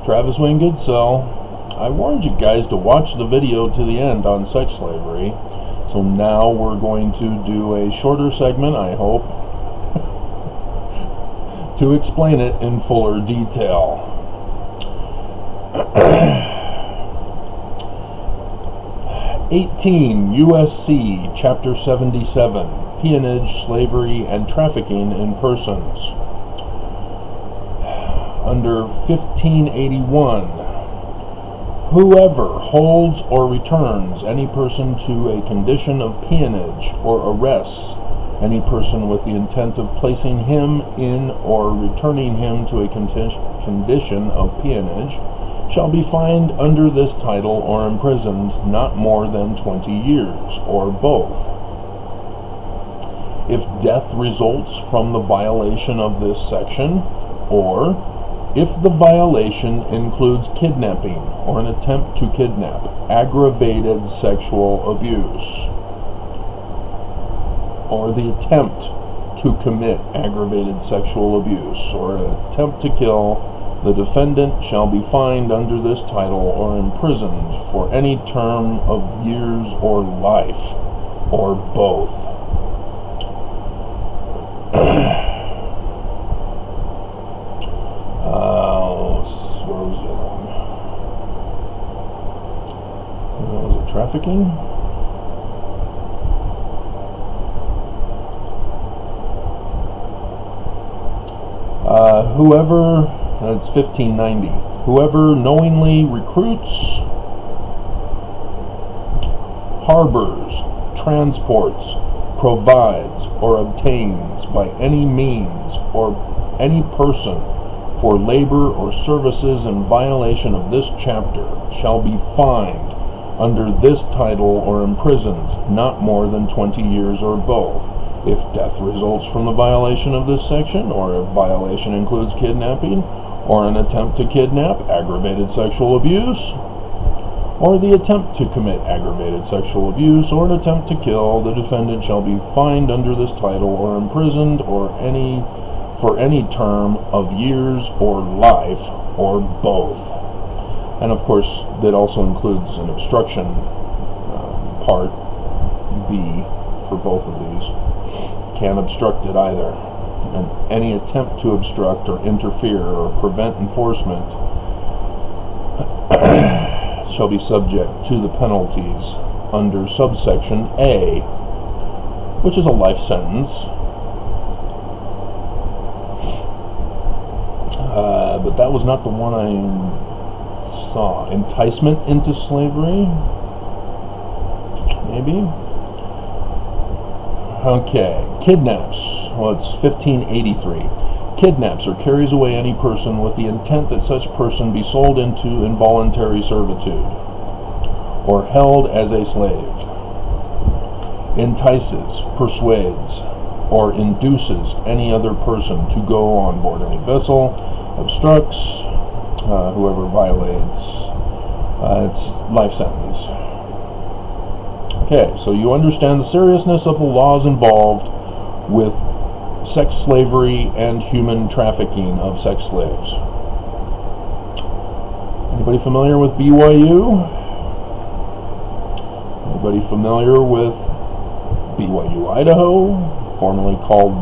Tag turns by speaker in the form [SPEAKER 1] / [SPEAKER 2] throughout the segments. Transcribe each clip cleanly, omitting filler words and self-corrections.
[SPEAKER 1] Travis Wingate. So I warned you guys to watch the video to the end on sex slavery. So now we're going to do a shorter segment, I hope, to explain it in fuller detail. 18 USC Chapter 77, Peonage, Slavery, and Trafficking in Persons. Under 1581, whoever holds or returns any person to a condition of peonage or arrests any person with the intent of placing him in or returning him to a condition of peonage shall be fined under this title or imprisoned not more than 20 years, or both. If death results from the violation of this section, or if the violation includes kidnapping or an attempt to kidnap, aggravated sexual abuse, or the attempt to commit aggravated sexual abuse, or an attempt to kill, the defendant shall be fined under this title or imprisoned for any term of years or life, or both. Where was the other one? Was it trafficking? Whoever, that's 1590, whoever knowingly recruits, harbors, transports, provides, or obtains by any means or any person for labor or services in violation of this chapter shall be fined under this title or imprisoned not more than 20 years, or both. If death results from the violation of this section, or if violation includes kidnapping, or an attempt to kidnap, aggravated sexual abuse, or the attempt to commit aggravated sexual abuse, or an attempt to kill, the defendant shall be fined under this title or imprisoned for any term of years or life, or both. And of course, that also includes an obstruction, part B, for both of these. Can't obstruct it either. And any attempt to obstruct or interfere or prevent enforcement shall be subject to the penalties under subsection A, which is a life sentence. But that was not the one I saw. Enticement into slavery? Maybe? Okay. Kidnaps. Well, it's 1583. Kidnaps or carries away any person with the intent that such person be sold into involuntary servitude or held as a slave. Entices, persuades, or induces any other person to go on board any vessel, obstructs, whoever violates, it's life sentence. Okay, so you understand the seriousness of the laws involved with sex slavery and human trafficking of sex slaves. Anybody familiar with BYU? Anybody familiar with BYU Idaho, formerly called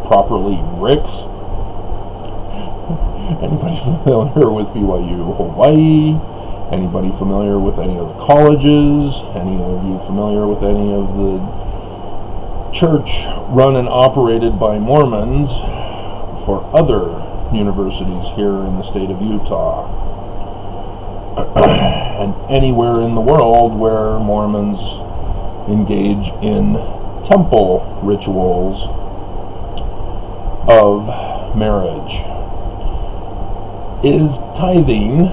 [SPEAKER 1] properly Ricks? Anybody familiar with BYU Hawaii? Anybody familiar with any of the colleges? Any of you familiar with any of the church run and operated by Mormons for other universities here in the state of Utah? And anywhere in the world where Mormons engage in temple rituals of marriage. Is tithing,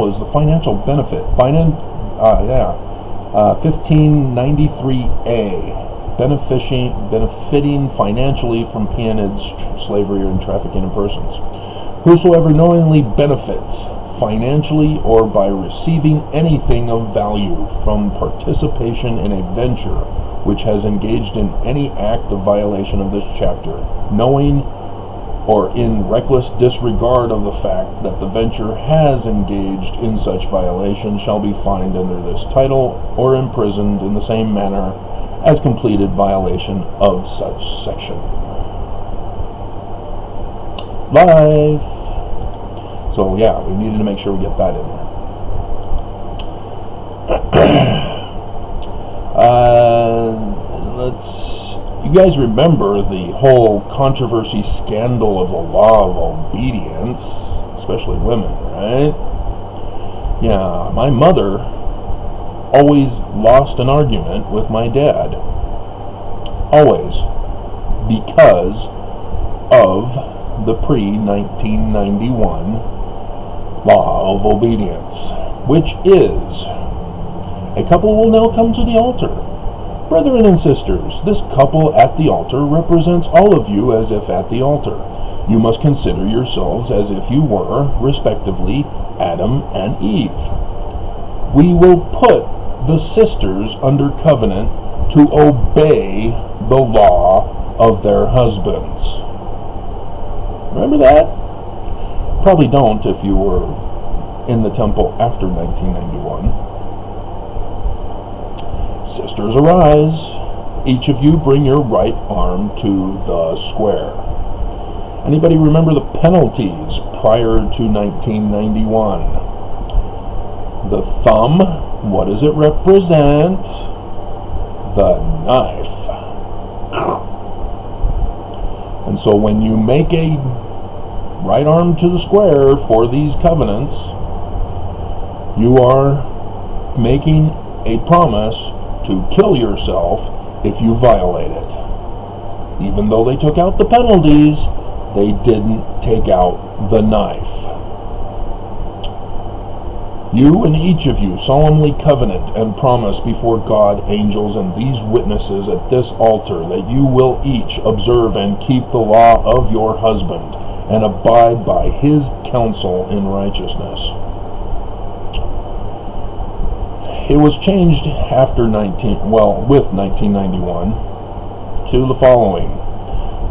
[SPEAKER 1] is the financial benefit, 1593A, benefiting financially from peonage, slavery, and trafficking in persons. Whosoever knowingly benefits financially or by receiving anything of value from participation in a venture which has engaged in any act of violation of this chapter, knowing or in reckless disregard of the fact that the venture has engaged in such violation shall be fined under this title or imprisoned in the same manner as completed violation of such section. Life. So yeah, we needed to make sure we get that in there. You guys remember the whole controversy scandal of the law of obedience, especially women, right? Yeah, my mother always lost an argument with my dad. Always. Because of the pre-1991 law of obedience, which is, a couple will now come to the altar. Brethren and sisters, this couple at the altar represents all of you as if at the altar. You must consider yourselves as if you were, respectively, Adam and Eve. We will put the sisters under covenant to obey the law of their husbands. Remember that? Probably don't if you were in the temple after 1991. Sisters, arise. Each of you bring your right arm to the square. Anybody remember the penalties prior to 1991? The thumb, what does it represent? The knife. And so when you make a right arm to the square for these covenants, you are making a promise to kill yourself if you violate it. Even though they took out the penalties, they didn't take out the knife. You and each of you solemnly covenant and promise before God, angels, and these witnesses at this altar that you will each observe and keep the law of your husband and abide by his counsel in righteousness. It was changed after with 1991 to the following.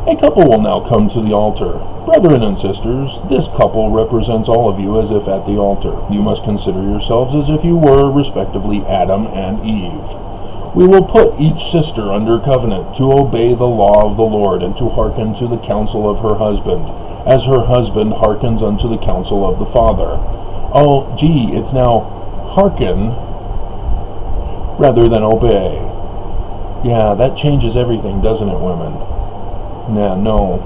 [SPEAKER 1] A couple will now come to the altar. Brethren and sisters, this couple represents all of you as if at the altar. You must consider yourselves as if you were, respectively, Adam and Eve. We will put each sister under covenant to obey the law of the Lord and to hearken to the counsel of her husband, as her husband hearkens unto the counsel of the Father. Oh, gee, it's now hearken rather than obey. Yeah, that changes everything, doesn't it, women? Nah, no.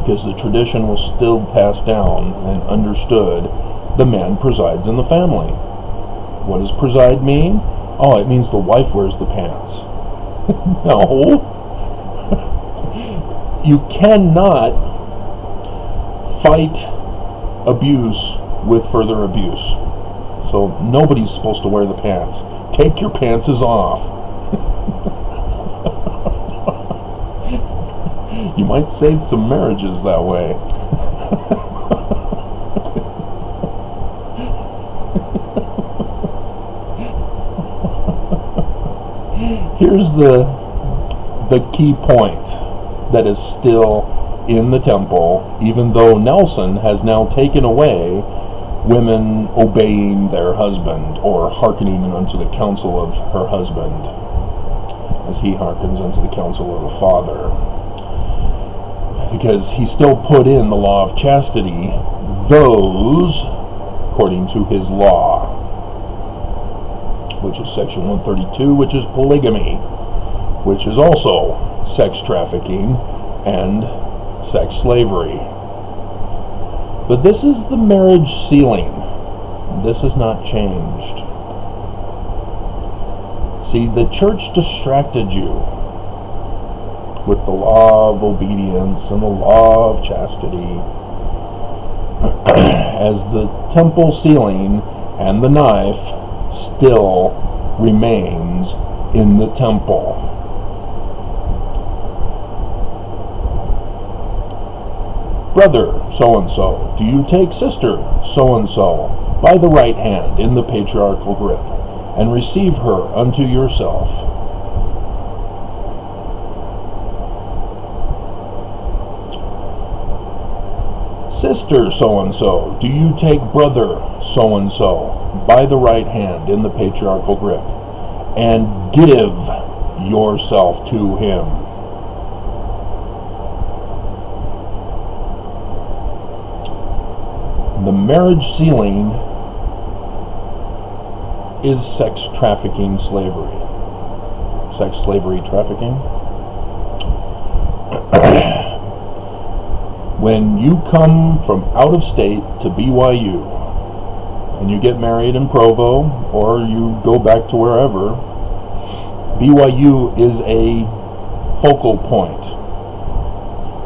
[SPEAKER 1] Because the tradition was still passed down and understood. The man presides in the family. What does preside mean? Oh, it means the wife wears the pants. No. You cannot fight abuse with further abuse. So nobody's supposed to wear the pants. Take your pantses off. You might save some marriages that way. Here's the key point that is still in the temple, even though Nelson has now taken away women obeying their husband or hearkening unto the counsel of her husband as he hearkens unto the counsel of the Father. Because he still put in the law of chastity, those according to his law, which is section 132, which is polygamy, which is also sex trafficking and sex slavery. But this is the marriage ceiling. This has not changed. See, the church distracted you with the law of obedience and the law of chastity as the temple ceiling and the knife still remains in the temple. Brother so-and-so, do you take sister so-and-so by the right hand in the patriarchal grip, and receive her unto yourself. Sister so-and-so, do you take brother so-and-so by the right hand in the patriarchal grip and give yourself to him? The marriage sealing is sex trafficking slavery. Sex slavery trafficking. When you come from out of state to BYU and you get married in Provo or you go back to wherever, BYU is a focal point.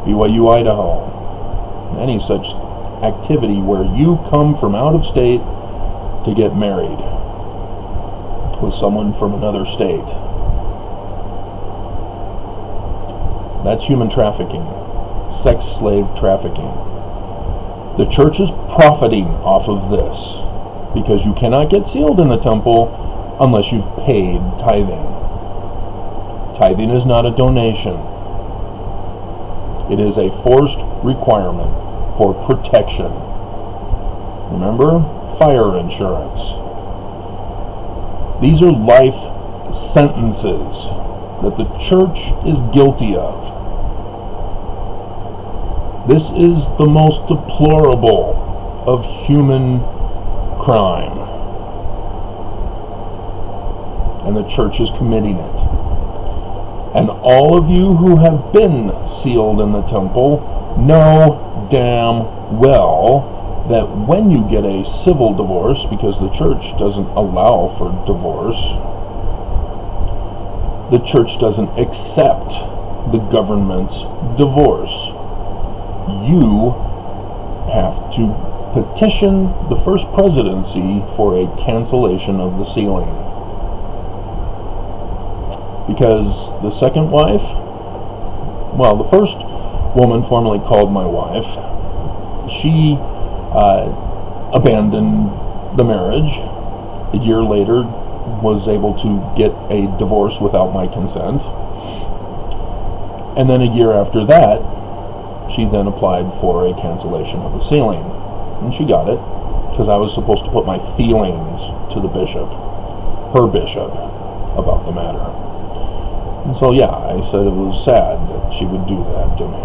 [SPEAKER 1] BYU, Idaho. Any such activity where you come from out of state to get married with someone from another state. That's human trafficking. Sex slave trafficking. The church is profiting off of this because you cannot get sealed in the temple unless you've paid tithing. Tithing is not a donation. It is a forced requirement for protection. Remember? Fire insurance. These are life sentences that the church is guilty of. This is the most deplorable of human crime. And the church is committing it. And all of you who have been sealed in the temple know damn well that when you get a civil divorce, because the church doesn't allow for divorce, the church doesn't accept the government's divorce. You have to petition the first presidency for a cancellation of the sealing. Because the second wife, well, the first woman formerly called my wife, she abandoned the marriage. A year later was able to get a divorce without my consent. And then a year after that, she then applied for a cancellation of the sealing. And she got it, because I was supposed to put my feelings to the bishop, her bishop, about the matter. And so yeah, I said it was sad that she would do that to me.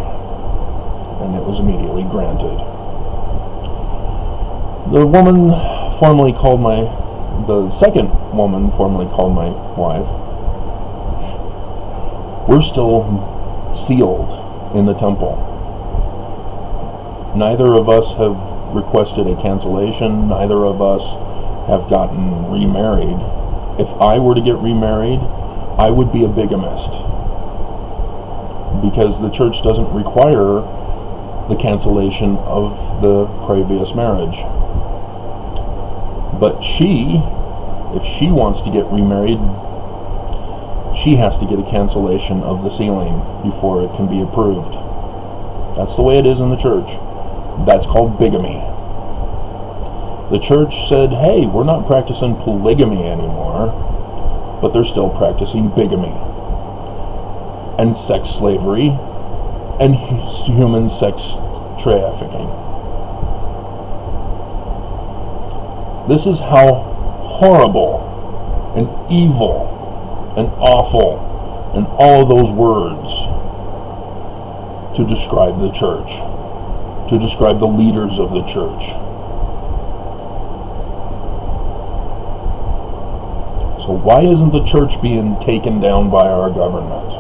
[SPEAKER 1] And it was immediately granted. The second woman formerly called my wife. We're still sealed in the temple. Neither of us have requested a cancellation. Neither of us have gotten remarried. If I were to get remarried, I would be a bigamist. Because the church doesn't require the cancellation of the previous marriage. But if she wants to get remarried, she has to get a cancellation of the sealing before it can be approved. That's the way it is in the church. That's called bigamy. The church said, hey, we're not practicing polygamy anymore, but they're still practicing bigamy and sex slavery and human sex trafficking. This is how horrible and evil and awful and all of those words to describe the church, to describe the leaders of the church. So why isn't the church being taken down by our government?